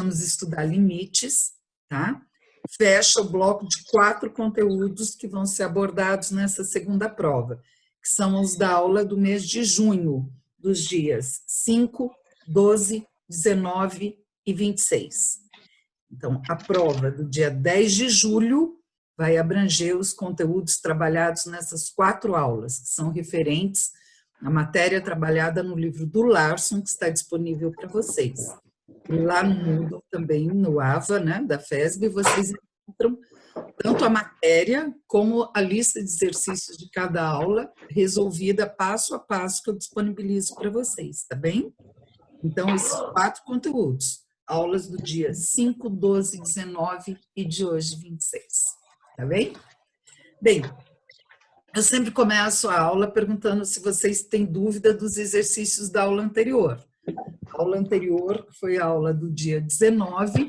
vamos estudar limites, tá? Fecha o bloco de 4 conteúdos que vão ser abordados nessa segunda prova, que são os da aula do mês de junho, dos dias 5, 12, 19 e 26. Então, a prova do dia 10 de julho vai abranger os conteúdos trabalhados nessas 4 aulas, que são referentes à matéria trabalhada no livro do Larson, que está disponível para vocês. E lá no Moodle também, no AVA, né, da FESB, vocês encontram tanto a matéria como a lista de exercícios de cada aula, resolvida passo a passo, que eu disponibilizo para vocês, tá bem? Então, esses 4 conteúdos, aulas do dia 5, 12, 19 e de hoje, 26, tá bem? Bem, eu sempre começo a aula perguntando se vocês têm dúvida dos exercícios da aula anterior. A aula anterior foi a aula do dia 19.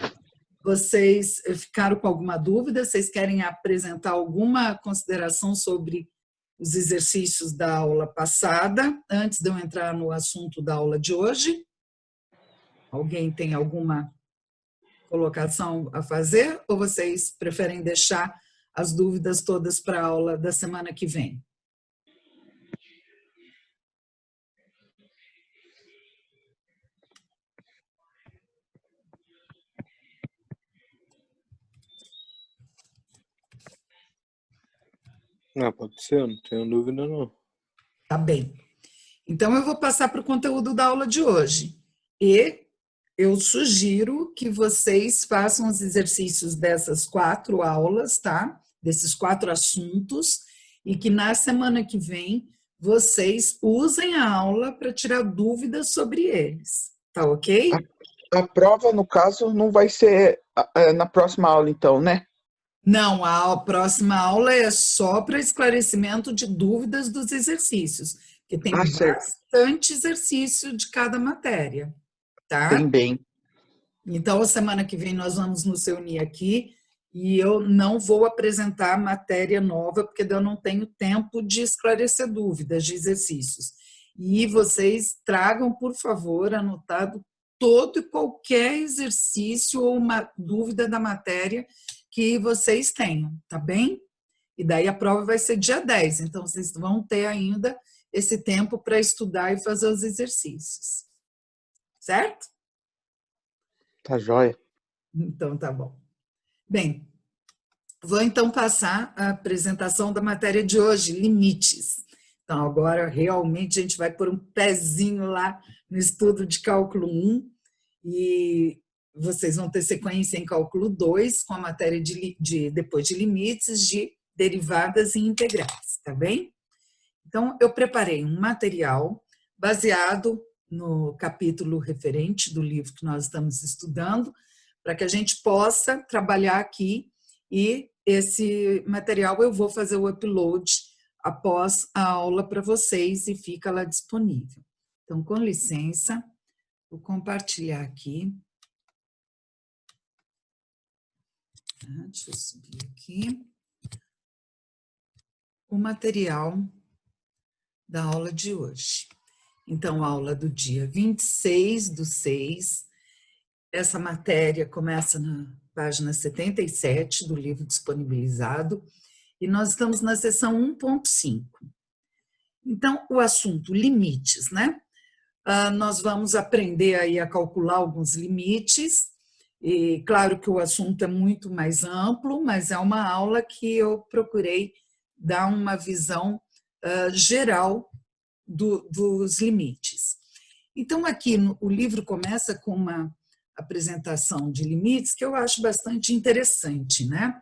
Vocês ficaram com alguma dúvida? Vocês querem apresentar alguma consideração sobre os exercícios da aula passada, antes de eu entrar no assunto da aula de hoje? Alguém tem alguma colocação a fazer? Ou vocês preferem deixar as dúvidas todas para a aula da semana que vem? Ah, pode ser, eu não tenho dúvida não. Tá bem. Então, eu vou passar para o conteúdo da aula de hoje. E eu sugiro que vocês façam os exercícios dessas 4 aulas, tá? Desses 4 assuntos, e que na semana que vem vocês usem a aula para tirar dúvidas sobre eles. Tá ok? A prova, no caso, não vai ser na próxima aula, então, né? Não, a próxima aula é só para esclarecimento de dúvidas dos exercícios, porque tem bastante exercício de cada matéria, tá? Tem bem. Então, a semana que vem nós vamos nos reunir aqui e eu não vou apresentar matéria nova, porque eu não tenho tempo de esclarecer dúvidas de exercícios. E vocês tragam, por favor, anotado todo e qualquer exercício ou uma dúvida da matéria que vocês tenham, tá bem? E daí a prova vai ser dia 10, então vocês vão ter ainda esse tempo para estudar e fazer os exercícios. Certo? Tá jóia. Então tá bom. Bem, vou então passar a apresentação da matéria de hoje, limites. Então agora realmente a gente vai pôr um pezinho lá no estudo de cálculo 1 e vocês vão ter sequência em cálculo 2, com a matéria depois de limites, de derivadas e integrais, tá bem? Então, eu preparei um material baseado no capítulo referente do livro que nós estamos estudando, para que a gente possa trabalhar aqui, e esse material eu vou fazer o upload após a aula para vocês e fica lá disponível. Então, com licença, vou compartilhar aqui. Deixa eu subir aqui. O material da aula de hoje. Então, a aula do dia 26/6. Essa matéria começa na página 77 do livro disponibilizado e nós estamos na seção 1.5. Então, o assunto limites, né? Nós vamos aprender aí a calcular alguns limites. E claro que o assunto é muito mais amplo, mas é uma aula que eu procurei dar uma visão geral dos limites. Então, aqui o livro começa com uma apresentação de limites que eu acho bastante interessante, né?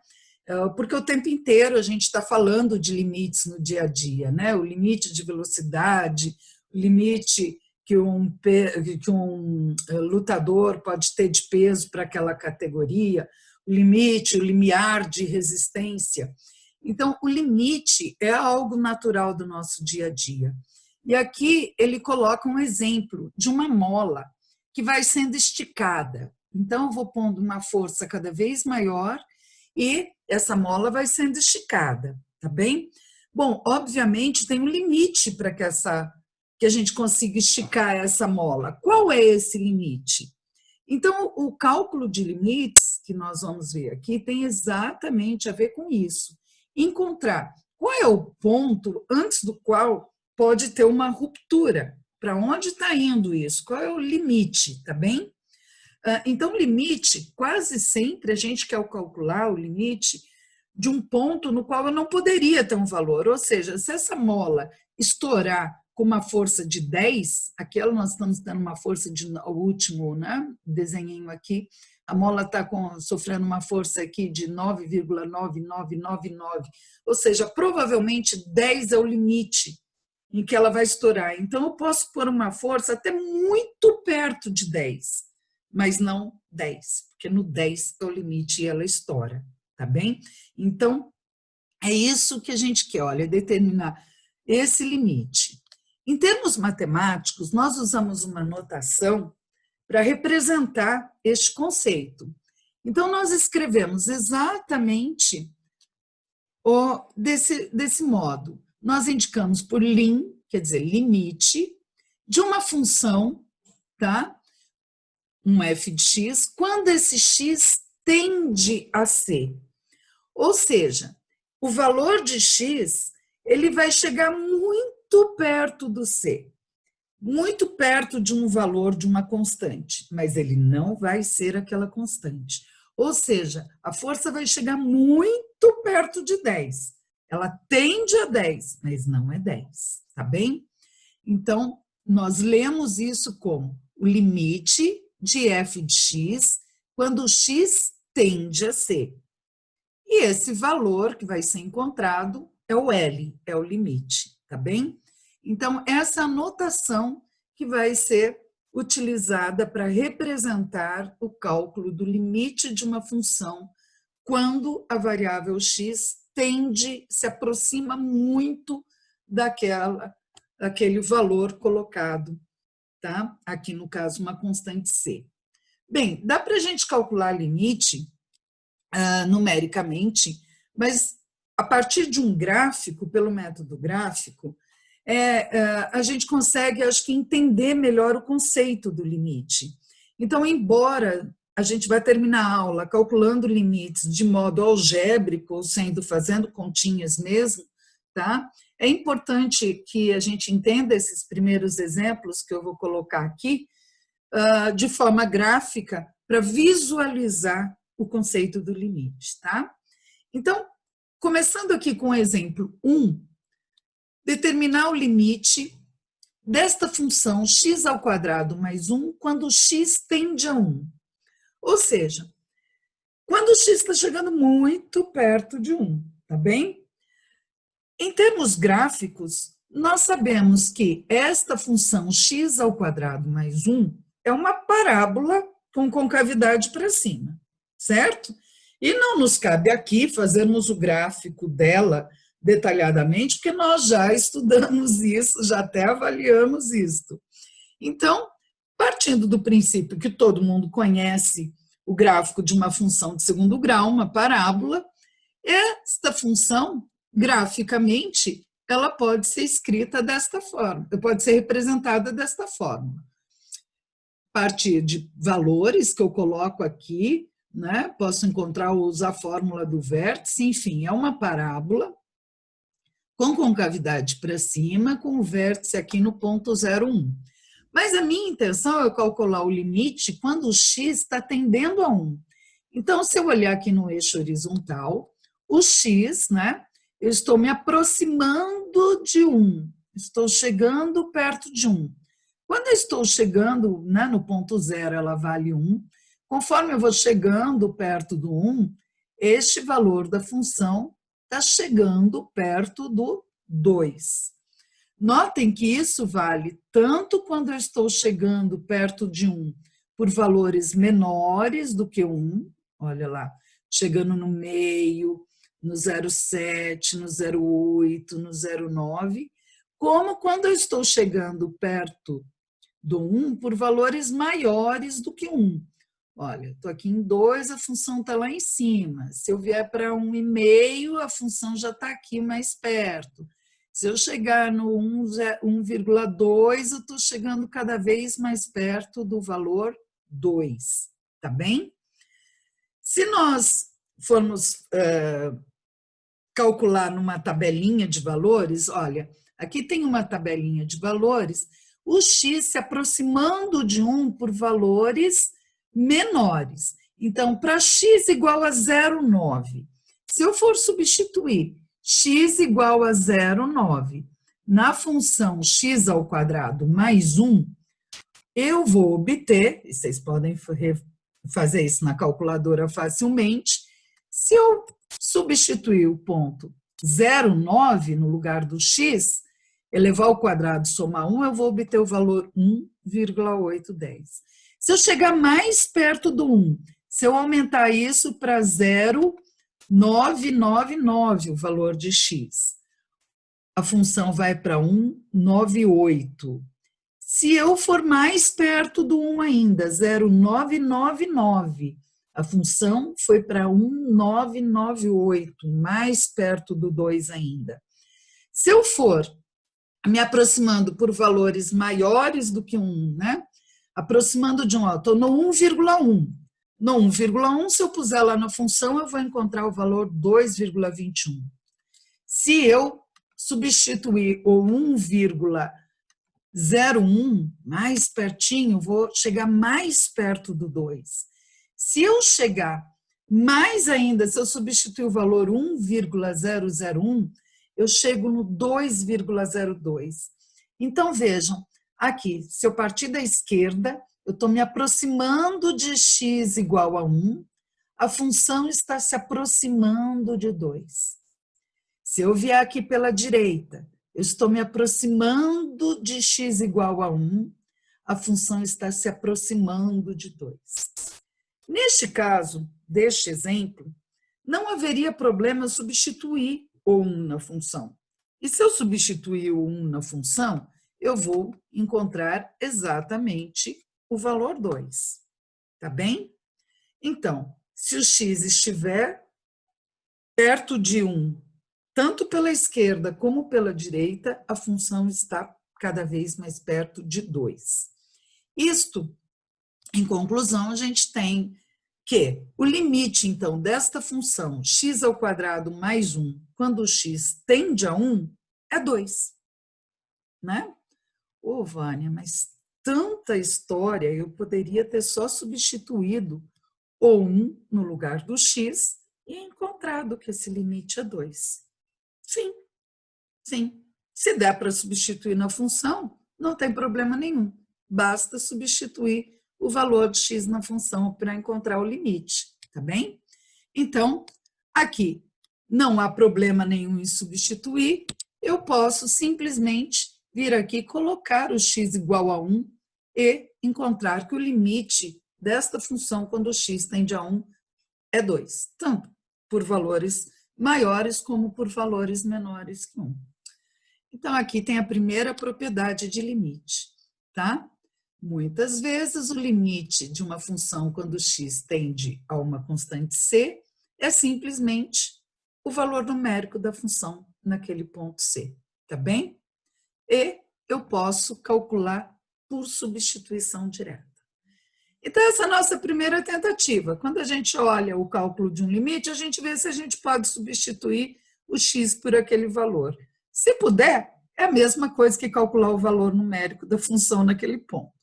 Porque o tempo inteiro a gente está falando de limites no dia a dia, né? O limite de velocidade, o limite que um lutador pode ter de peso para aquela categoria, o limite, o limiar de resistência. Então, o limite é algo natural do nosso dia a dia. E aqui ele coloca um exemplo de uma mola que vai sendo esticada. Então, eu vou pondo uma força cada vez maior e essa mola vai sendo esticada, tá bem? Bom, obviamente tem um limite para que a gente consiga esticar essa mola. Qual é esse limite? Então, o cálculo de limites, que nós vamos ver aqui, tem exatamente a ver com isso. Encontrar qual é o ponto antes do qual pode ter uma ruptura. Para onde está indo isso? Qual é o limite, tá bem? Então, limite, quase sempre a gente quer calcular o limite de um ponto no qual eu não poderia ter um valor. Ou seja, se essa mola estourar com uma força de 10, aquela nós estamos dando uma força de, o último, né, desenhinho aqui, a mola está sofrendo uma força aqui de 9,9999, ou seja, provavelmente 10 é o limite em que ela vai estourar. Então, eu posso pôr uma força até muito perto de 10, mas não 10, porque no 10 é o limite e ela estoura, tá bem? Então, é isso que a gente quer, olha, determinar esse limite. Em termos matemáticos, nós usamos uma notação para representar este conceito. Então, nós escrevemos exatamente desse modo. Nós indicamos por lim, quer dizer, limite, de uma função, tá? Um f de x, quando esse x tende a c. Ou seja, o valor de x, ele vai chegar muito perto do c, muito perto de um valor de uma constante, mas ele não vai ser aquela constante. Ou seja, a força vai chegar muito perto de 10. Ela tende a 10, mas não é 10, tá bem? Então, nós lemos isso como o limite de f de x quando o x tende a c. E esse valor que vai ser encontrado é o L, é o limite, tá bem? Então, essa é a notação que vai ser utilizada para representar o cálculo do limite de uma função quando a variável x se aproxima muito daquele valor colocado, tá? Aqui no caso, uma constante c. Bem, dá para a gente calcular limite numericamente, mas a partir de um gráfico, pelo método gráfico, a gente consegue, acho que, entender melhor o conceito do limite. Então, embora a gente vai terminar a aula calculando limites de modo algébrico, ou fazendo continhas mesmo, tá? É importante que a gente entenda esses primeiros exemplos que eu vou colocar aqui, de forma gráfica, para visualizar o conceito do limite, tá? Então, começando aqui com o exemplo 1, determinar o limite desta função x² mais 1 quando x tende a 1. Ou seja, quando o x está chegando muito perto de 1, tá bem? Em termos gráficos, nós sabemos que esta função x² mais 1 é uma parábola com concavidade para cima, certo? E não nos cabe aqui fazermos o gráfico dela detalhadamente, porque nós já estudamos isso, já até avaliamos isso. Então, partindo do princípio que todo mundo conhece o gráfico de uma função de segundo grau, uma parábola, esta função, graficamente, ela pode ser escrita desta forma, pode ser representada desta forma. A partir de valores que eu coloco aqui, né, posso usar a fórmula do vértice, enfim, é uma parábola com concavidade para cima, com o vértice aqui no ponto 0,1. Mas a minha intenção é calcular o limite quando o x está tendendo a 1. Então, se eu olhar aqui no eixo horizontal, o x, né, eu estou me aproximando de 1, estou chegando perto de 1. Quando eu estou chegando, né, no ponto 0, ela vale 1. Conforme eu vou chegando perto do 1, este valor da função está chegando perto do 2. Notem que isso vale tanto quando eu estou chegando perto de 1 por valores menores do que 1, olha lá, chegando no meio, no 0,7, no 0,8, no 0,9, como quando eu estou chegando perto do 1 por valores maiores do que 1. Olha, estou aqui em 2, a função está lá em cima. Se eu vier para 1,5, a função já está aqui mais perto. Se eu chegar no 1,2, eu estou chegando cada vez mais perto do valor 2, tá bem? Se nós formos calcular numa tabelinha de valores, olha, aqui tem uma tabelinha de valores, o x se aproximando de 1 por valores menores. Então, para x igual a 0,9, se eu for substituir x igual a 0,9 na função x ao quadrado mais 1, eu vou obter, e vocês podem fazer isso na calculadora facilmente, se eu substituir o ponto 0,9 no lugar do x, elevar ao quadrado, somar 1, eu vou obter o valor 1,810. Se eu chegar mais perto do 1, se eu aumentar isso para 0,999, o valor de x, a função vai para 1,98. Se eu for mais perto do 1 ainda, 0,999, a função foi para 1,998, mais perto do 2 ainda. Se eu for me aproximando por valores maiores do que 1, né? Aproximando de 1, estou no 1,1. No 1,1, se eu puser lá na função, eu vou encontrar o valor 2,21. Se eu substituir o 1,01 mais pertinho, vou chegar mais perto do 2. Se eu chegar mais ainda, se eu substituir o valor 1,001, eu chego no 2,02. Então, vejam, aqui, se eu partir da esquerda, eu estou me aproximando de x igual a 1, a função está se aproximando de 2. Se eu vier aqui pela direita, eu estou me aproximando de x igual a 1, a função está se aproximando de 2. Neste caso, deste exemplo, não haveria problema substituir o 1 na função. E se eu substituir o 1 na função, eu vou encontrar exatamente o valor 2. Tá bem? Então, se o x estiver perto de 1, tanto pela esquerda como pela direita, a função está cada vez mais perto de 2. Isto, em conclusão, a gente tem que o limite, então, desta função x ao quadrado mais 1, quando o x tende a 1, é 2. Né? Ô, Vânia, mas tanta história, eu poderia ter só substituído o 1 no lugar do x e encontrado que esse limite é 2. Sim, sim. Se der para substituir na função, não tem problema nenhum. Basta substituir o valor de x na função para encontrar o limite, tá bem? Então, aqui não há problema nenhum em substituir, eu posso simplesmente vir aqui e colocar o x igual a 1 e encontrar que o limite desta função, quando o x tende a 1, é 2, tanto por valores maiores como por valores menores que 1. Então, aqui tem a primeira propriedade de limite, tá? Muitas vezes, o limite de uma função quando x tende a uma constante c é simplesmente o valor numérico da função naquele ponto c, tá bem? E eu posso calcular por substituição direta. Então, essa é a nossa primeira tentativa. Quando a gente olha o cálculo de um limite, a gente vê se a gente pode substituir o x por aquele valor. Se puder, é a mesma coisa que calcular o valor numérico da função naquele ponto.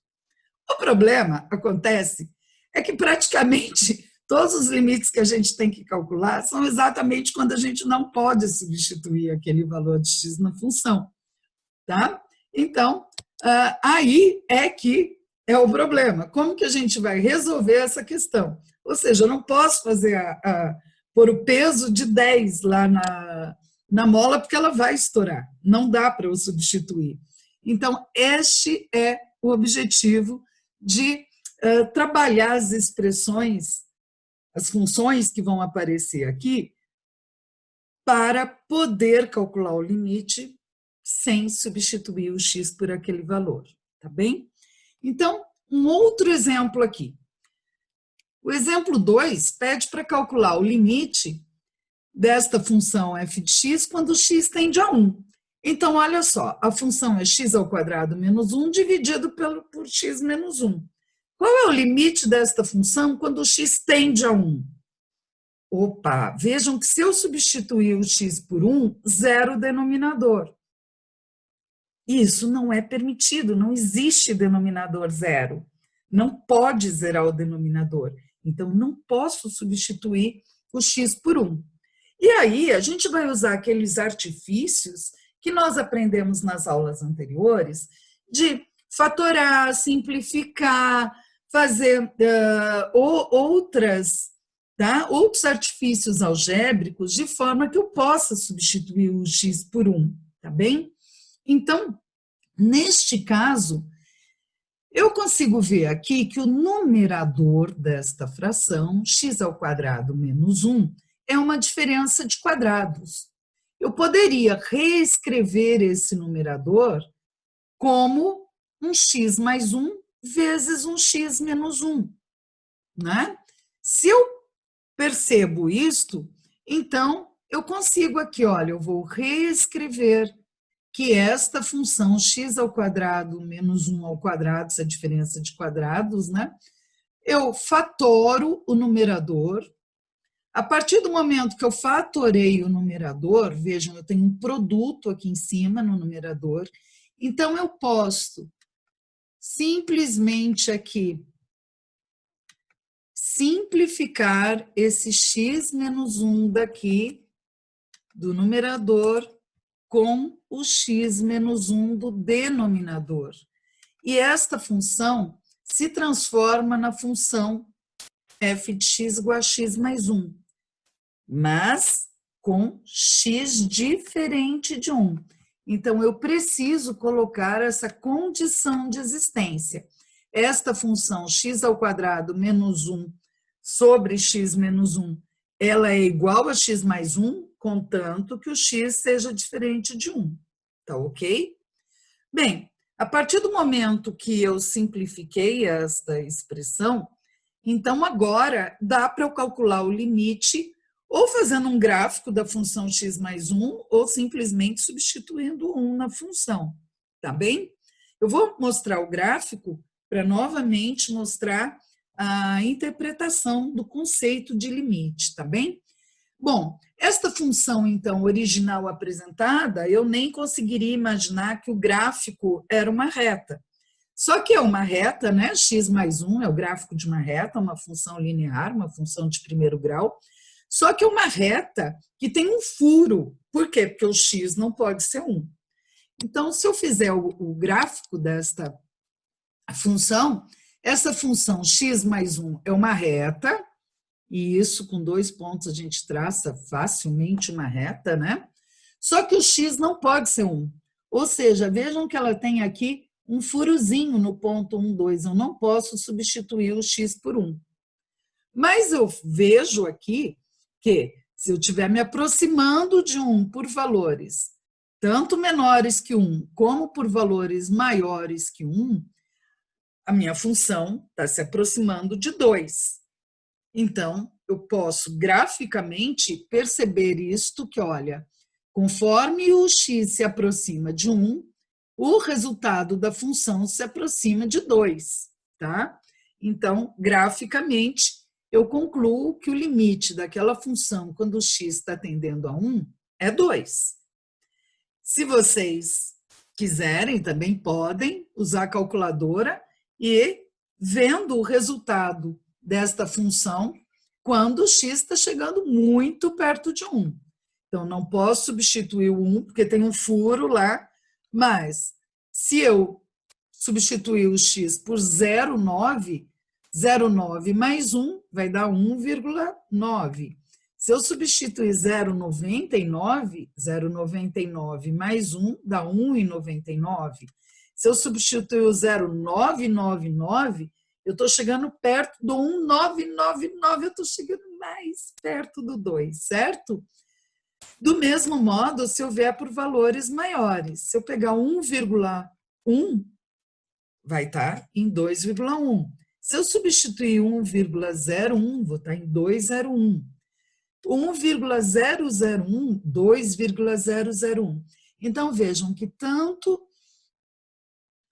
O problema, acontece, é que praticamente todos os limites que a gente tem que calcular são exatamente quando a gente não pode substituir aquele valor de x na função, tá? Então, aí é que é o problema. Como que a gente vai resolver essa questão? Ou seja, eu não posso fazer pôr o peso de 10 lá na mola, porque ela vai estourar. Não dá para eu substituir. Então, este é o objetivo de trabalhar as expressões, as funções que vão aparecer aqui, para poder calcular o limite sem substituir o x por aquele valor, tá bem? Então, um outro exemplo aqui. O exemplo 2 pede para calcular o limite desta função f de x quando x tende a 1. Então, olha só, a função é x ao quadrado menos 1 dividido por x menos 1. Qual é o limite desta função quando o x tende a 1? Opa, vejam que se eu substituir o x por 1, zero o denominador. Isso não é permitido, não existe denominador zero. Não pode zerar o denominador. Então, não posso substituir o x por 1. E aí, a gente vai usar aqueles artifícios que nós aprendemos nas aulas anteriores de fatorar, simplificar, fazer outros artifícios algébricos de forma que eu possa substituir o x por 1, tá bem? Então, neste caso, eu consigo ver aqui que o numerador desta fração, x² menos 1, é uma diferença de quadrados. Eu poderia reescrever esse numerador como um x mais 1 vezes um x menos 1, né? Se eu percebo isto, então eu consigo aqui, olha, eu vou reescrever que esta função x² menos 1², essa diferença de quadrados, né? Eu fatoro o numerador. A partir do momento que eu fatorei o numerador, vejam, eu tenho um produto aqui em cima no numerador, então eu posso simplesmente aqui simplificar esse x menos 1 daqui do numerador com o x menos 1 do denominador. E esta função se transforma na função f de x igual a x mais 1, mas com x diferente de 1. Então, eu preciso colocar essa condição de existência. Esta função x² menos 1 sobre x menos 1, ela é igual a x mais 1, contanto que o x seja diferente de 1. Tá ok? Bem, a partir do momento que eu simplifiquei esta expressão, então agora dá para eu calcular o limite ou fazendo um gráfico da função x mais 1 ou simplesmente substituindo 1 na função. Tá bem? Eu vou mostrar o gráfico para novamente mostrar a interpretação do conceito de limite, tá bem? Bom, esta função, então, original apresentada, eu nem conseguiria imaginar que o gráfico era uma reta. Só que é uma reta, né? X mais 1 é o gráfico de uma reta, uma função linear, uma função de primeiro grau. Só que é uma reta que tem um furo. Por quê? Porque o x não pode ser 1. Então, se eu fizer o gráfico desta função, essa função x mais 1 é uma reta, e isso com 2 pontos a gente traça facilmente uma reta, né? Só que o x não pode ser 1. Ou seja, vejam que ela tem aqui um furozinho no ponto 1, 2. Eu não posso substituir o x por 1. Mas eu vejo aqui que, se eu estiver me aproximando de 1 por valores tanto menores que 1, como por valores maiores que 1, a minha função está se aproximando de 2. Então, eu posso graficamente perceber isto que, olha, conforme o x se aproxima de 1, o resultado da função se aproxima de 2, tá? Então, graficamente, eu concluo que o limite daquela função, quando o x está tendendo a 1, é 2. Se vocês quiserem, também podem usar a calculadora e vendo o resultado desta função quando o x está chegando muito perto de 1. Então, não posso substituir o 1, porque tem um furo lá, mas se eu substituir o x por 0,9, 0,9 mais 1 vai dar 1,9. Se eu substituir 0,99, 0,99 mais 1 dá 1,99. Se eu substituir o 0,999, eu estou chegando perto do 1,999, eu estou chegando mais perto do 2, certo? Do mesmo modo, se eu vier por valores maiores, se eu pegar 1,1, vai estar em 2,1. Se eu substituir 1,01, vou estar em 2,01. 1,001, 2,001. Então, vejam que tanto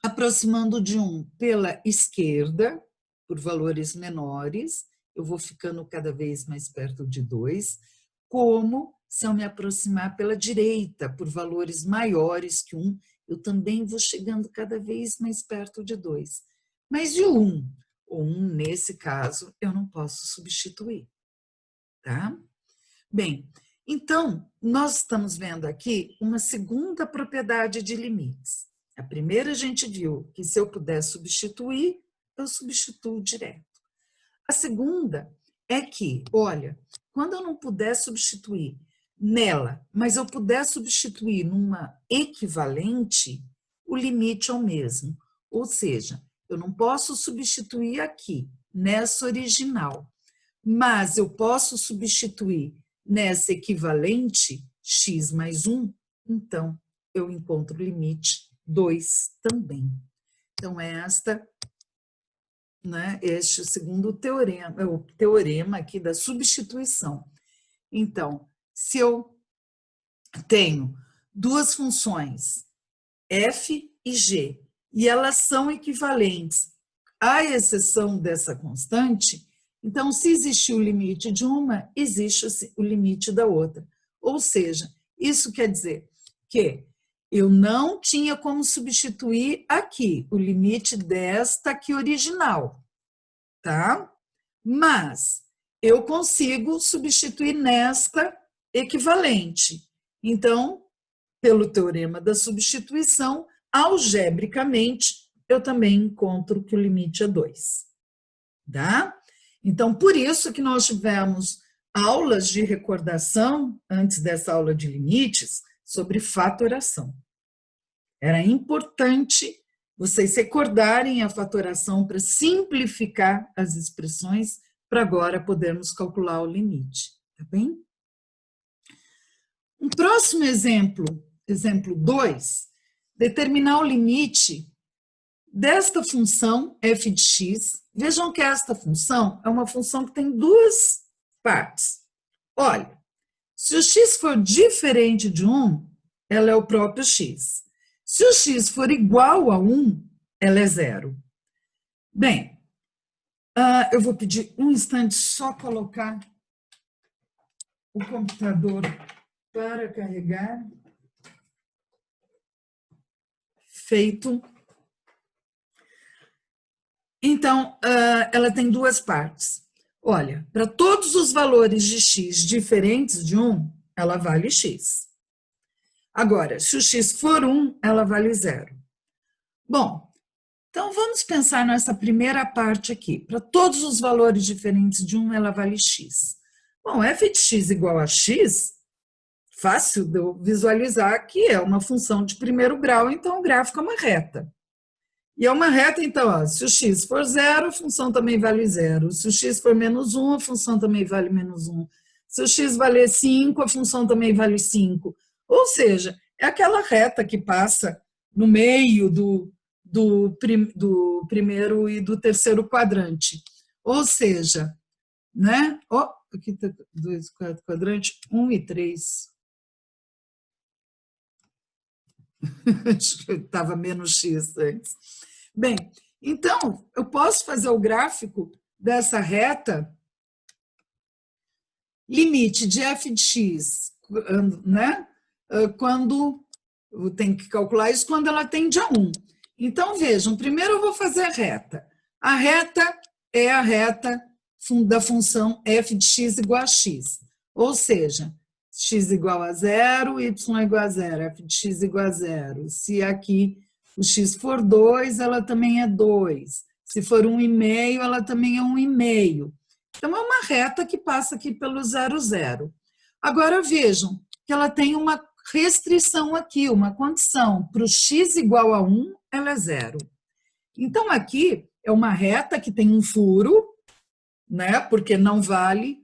aproximando de 1 pela esquerda, por valores menores, eu vou ficando cada vez mais perto de 2, como se eu me aproximar pela direita, por valores maiores que 1, eu também vou chegando cada vez mais perto de 2. Mas de 1, ou 1 nesse caso, eu não posso substituir, tá? Bem, então, nós estamos vendo aqui uma segunda propriedade de limites. A primeira a gente viu que se eu puder substituir, eu substituo direto. A segunda é que, olha, quando eu não puder substituir nela, mas eu puder substituir numa equivalente, o limite é o mesmo. Ou seja, eu não posso substituir aqui, nessa original, mas eu posso substituir nessa equivalente, x mais 1, então eu encontro o limite 2 também. Então, este é o segundo teorema, é o teorema aqui da substituição. Então, se eu tenho duas funções, f e g, e elas são equivalentes, à exceção dessa constante, então, se existir o limite de uma, existe o limite da outra. Ou seja, isso quer dizer que eu não tinha como substituir aqui o limite desta aqui original, tá? Mas eu consigo substituir nesta equivalente. Então, pelo teorema da substituição, algebricamente, eu também encontro que o limite é 2, tá? Então, por isso que nós tivemos aulas de recordação, antes dessa aula de limites, sobre fatoração. Era importante vocês recordarem a fatoração para simplificar as expressões, para agora podermos calcular o limite, tá bem? Um próximo exemplo, exemplo 2, determinar o limite desta função f de x. Vejam que esta função é uma função que tem duas partes. Olha, se o x for diferente de 1, ela é o próprio x. Se o x for igual a 1, ela é 0. Bem, eu vou pedir um instante só colocar o computador para carregar. Feito. Então, ela tem duas partes. Olha, para todos os valores de x diferentes de 1, ela vale x. Agora, se o x for 1, ela vale 0. Bom, então vamos pensar nessa primeira parte aqui. Para todos os valores diferentes de 1, ela vale x. Bom, f de x igual a x, fácil de eu visualizar que é uma função de primeiro grau, então o gráfico é uma reta. E é uma reta, então, ó, se o x for 0, a função também vale 0. Se o x for menos 1, a função também vale menos 1. Se o x valer 5, a função também vale 5. Ou seja, é aquela reta que passa no meio do primeiro e do terceiro quadrante. Ou seja, né? Aqui está 2, 4 quadrante, 1 e 3. Acho que estava menos x antes. Bem, então, eu posso fazer o gráfico dessa reta, limite de f de x, né? Quando eu tenho que calcular isso, quando ela tende a 1. Então, vejam, primeiro eu vou fazer a reta. A reta é a reta da função f de x igual a x. Ou seja, x igual a 0, y igual a 0, f de x igual a 0. Se aqui o x for 2, ela também é 2. Se for 1,5, ela também é 1,5. Então, é uma reta que passa aqui pelo 0, 0. Agora, vejam que ela tem uma restrição aqui, uma condição. Para o x igual a 1, ela é 0. Então, aqui é uma reta que tem um furo, né? Porque não vale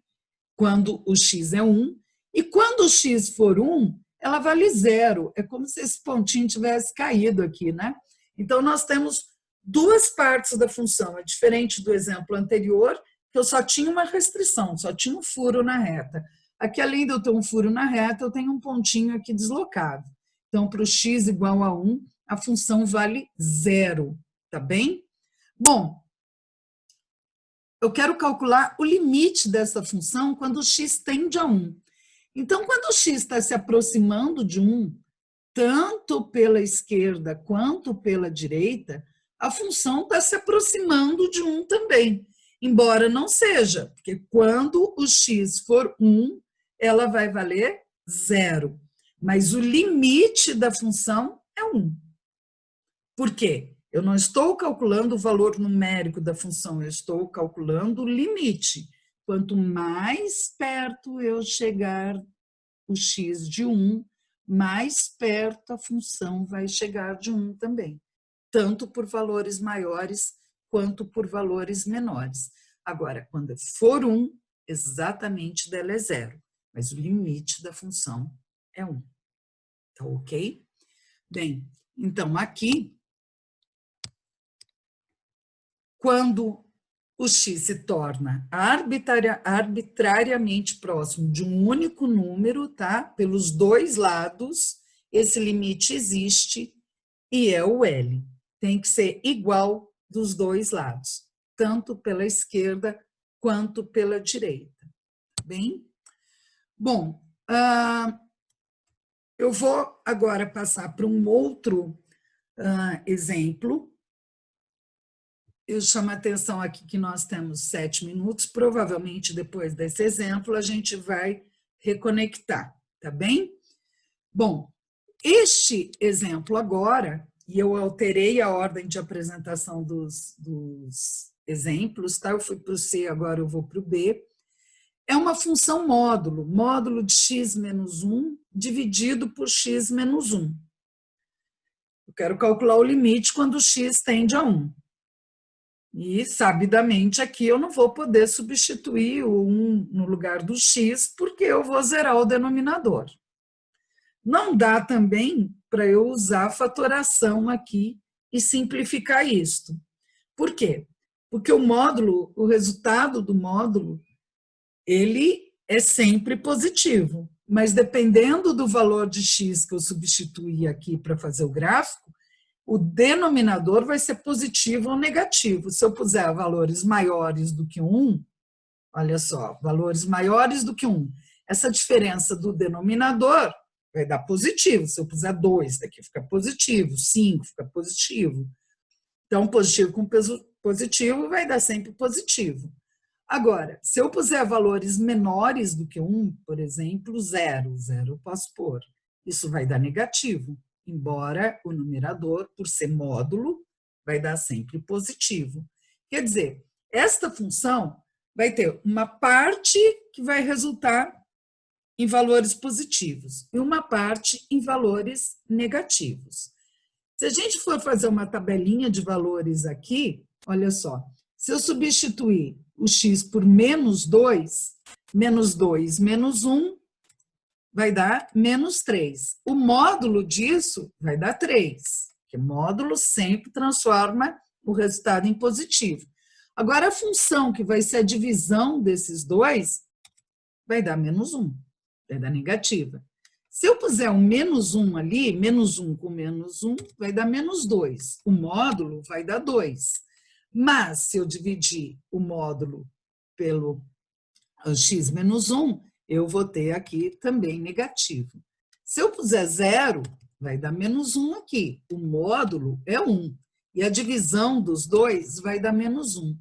quando o x é 1. E quando o x for 1, ela vale 0. É como se esse pontinho tivesse caído aqui, né? Então, nós temos duas partes da função. É diferente do exemplo anterior, que eu só tinha uma restrição, só tinha um furo na reta. Aqui, além de eu ter um furo na reta, eu tenho um pontinho aqui deslocado. Então, para o x igual a 1, a função vale 0, tá bem? Bom, eu quero calcular o limite dessa função quando x tende a 1. Então, quando o x está se aproximando de 1, tanto pela esquerda quanto pela direita, a função está se aproximando de 1 também. Embora não seja, porque quando o x for 1, ela vai valer 0. Mas o limite da função é 1. Por quê? Eu não estou calculando o valor numérico da função, eu estou calculando o limite. Quanto mais perto eu chegar o x de 1, mais perto a função vai chegar de 1 também. Tanto por valores maiores quanto por valores menores. Agora, quando for 1, exatamente dela é 0. Mas o limite da função é 1. Tá ok? Bem, então aqui, quando o x se torna arbitrariamente próximo de um único número, tá? Pelos dois lados, esse limite existe e é o L. Tem que ser igual dos dois lados, tanto pela esquerda quanto pela direita. Tá bem? Bom, eu vou agora passar para um outro exemplo. Eu chamo a atenção aqui que nós temos 7 minutos, provavelmente depois desse exemplo a gente vai reconectar, tá bem? Bom, este exemplo agora, e eu alterei a ordem de apresentação dos exemplos, tá? Eu fui para o C, agora eu vou para o B. É uma função módulo de x menos 1 dividido por x menos 1. Eu quero calcular o limite quando x tende a 1. E, sabidamente, aqui eu não vou poder substituir o 1 no lugar do x, porque eu vou zerar o denominador. Não dá também para eu usar a fatoração aqui e simplificar isto. Por quê? Porque o módulo, o resultado do módulo, ele é sempre positivo. Mas dependendo do valor de x que eu substituir aqui para fazer o gráfico, o denominador vai ser positivo ou negativo. Se eu puser valores maiores do que 1, olha só, valores maiores do que 1, essa diferença do denominador vai dar positivo. Se eu puser 2, daqui fica positivo, 5 fica positivo. Então, positivo com positivo vai dar sempre positivo. Agora, se eu puser valores menores do que 1, por exemplo, 0 eu posso pôr, isso vai dar negativo. Embora o numerador, por ser módulo, vai dar sempre positivo. Quer dizer, esta função vai ter uma parte que vai resultar em valores positivos e uma parte em valores negativos. Se a gente for fazer uma tabelinha de valores aqui, olha só, se eu substituir o x por menos 2, menos 2 menos 1, vai dar menos 3. O módulo disso vai dar 3, porque módulo sempre transforma o resultado em positivo. Agora, a função que vai ser a divisão desses dois vai dar menos 1, vai dar negativa. Se eu puser um menos 1 ali, menos 1 com menos 1, vai dar menos 2. O módulo vai dar 2. Mas, se eu dividir o módulo pelo x menos 1, eu vou ter aqui também negativo. Se eu puser 0, vai dar menos 1 aqui. O módulo é 1. E a divisão dos dois vai dar menos 1.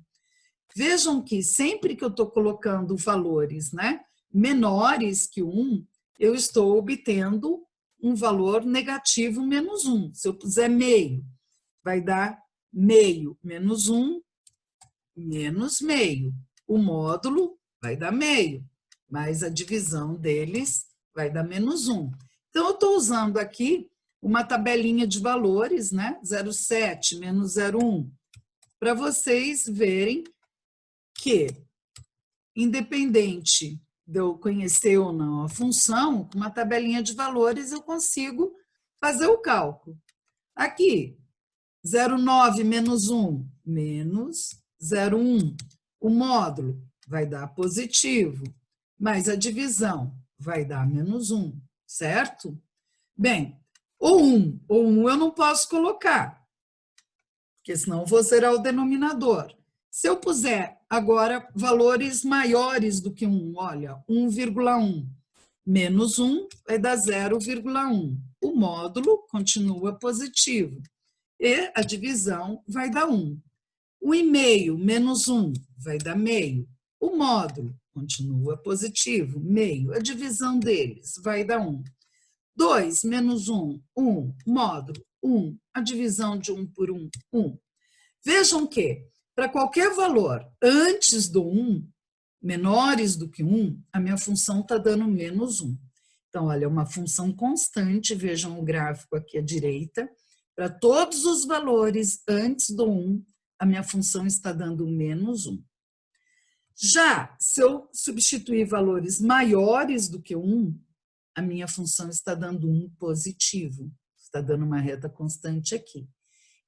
Vejam que sempre que eu estou colocando valores, né, menores que 1, eu estou obtendo um valor negativo menos 1. Se eu puser meio, vai dar meio menos 1, menos meio. O módulo vai dar meio, mas a divisão deles vai dar menos 1. Então, eu estou usando aqui uma tabelinha de valores, né? 0,7 menos 0,1, para vocês verem que, independente de eu conhecer ou não a função, com uma tabelinha de valores eu consigo fazer o cálculo. Aqui, 0,9 menos 1, menos 0,1. O módulo vai dar positivo, mas a divisão vai dar menos 1, certo? Bem, o 1 eu não posso colocar, porque senão eu vou zerar o denominador. Se eu puser agora valores maiores do que 1, olha, 1,1 menos 1 vai dar 0,1. O módulo continua positivo e a divisão vai dar 1. O 1/2 menos 1 vai dar meio. O módulo continua positivo, meio. A divisão deles vai dar 1. 2 menos 1, 1. Módulo, 1. A divisão de 1 por 1, 1. Vejam que, para qualquer valor antes do 1, menores do que 1, a minha função está dando menos 1. Então, olha, é uma função constante, vejam o gráfico aqui à direita. Para todos os valores antes do 1, a minha função está dando menos 1. Já, se eu substituir valores maiores do que 1, a minha função está dando 1 positivo. Está dando uma reta constante aqui.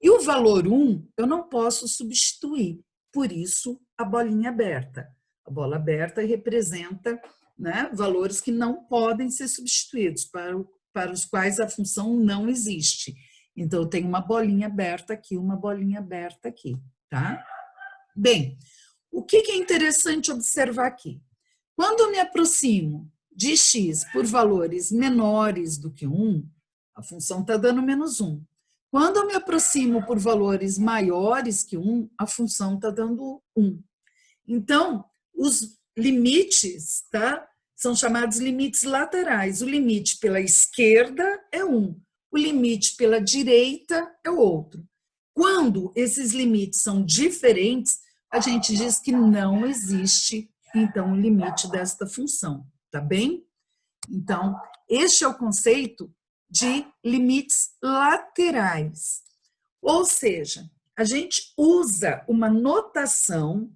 E o valor 1 eu não posso substituir, por isso a bolinha aberta. A bola aberta representa, né, valores que não podem ser substituídos, para os quais a função não existe. Então, eu tenho uma bolinha aberta aqui, uma bolinha aberta aqui, tá? Bem, o que é interessante observar aqui? Quando eu me aproximo de x por valores menores do que 1, a função está dando menos 1. Quando eu me aproximo por valores maiores que 1, a função está dando 1. Então, os limites, tá, são chamados limites laterais. O limite pela esquerda é 1, o limite pela direita é o outro. Quando esses limites são diferentes, a gente diz que não existe, então, o limite desta função, tá bem? Então, este é o conceito de limites laterais. Ou seja, a gente usa uma notação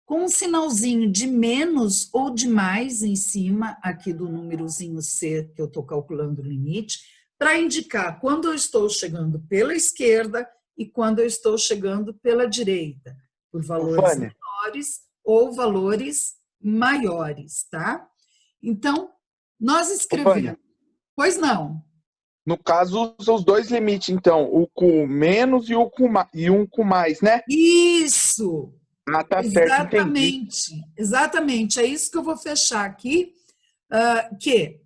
com um sinalzinho de menos ou de mais em cima, aqui do númerozinho C, que eu estou calculando o limite, para indicar quando eu estou chegando pela esquerda e quando eu estou chegando pela direita, por valores menores ou valores maiores, tá? Então, nós escrevemos... Pois não? No caso, os dois limites, então, o com menos e um com mais, né? Isso! Ah, tá certo, entendi. Exatamente. É isso que eu vou fechar aqui, que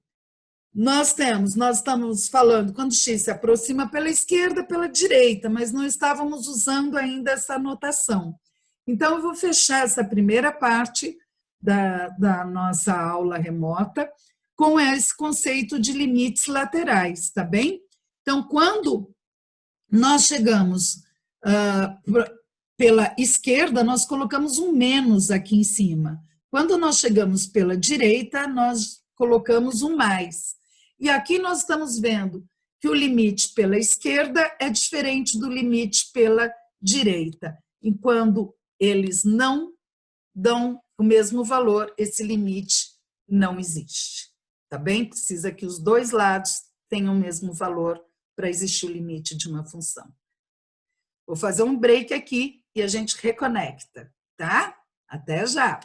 nós estamos falando quando x se aproxima pela esquerda, pela direita, mas não estávamos usando ainda essa notação. Então, eu vou fechar essa primeira parte da nossa aula remota com esse conceito de limites laterais, tá bem? Então, quando nós chegamos pela esquerda, nós colocamos um menos aqui em cima. Quando nós chegamos pela direita, nós colocamos um mais. E aqui nós estamos vendo que o limite pela esquerda é diferente do limite pela direita. E quando eles não dão o mesmo valor, esse limite não existe. Tá bem? Precisa que os dois lados tenham o mesmo valor para existir o limite de uma função. Vou fazer um break aqui e a gente reconecta, tá? Até já!